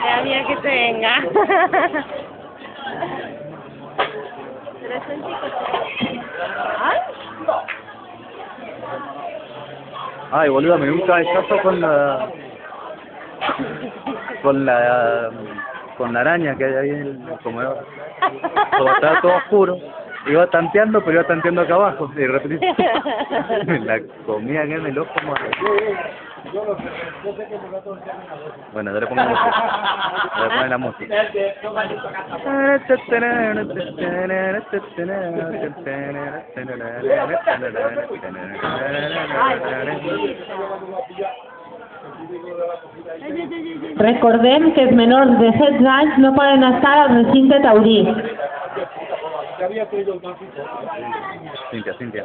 Ya, mira que te venga. Ay, boludo, me dio un cabezazo con la araña que hay ahí en el comedor. Como estaba todo oscuro, iba tanteando, pero iba tanteando acá abajo. Y de repente me la comía acá en el ojo, madre. Bueno, ya le pongo música. Le voy a poner la música. Recordem que els menors de 16 anys no poden estar al recinte taurí. Cintia.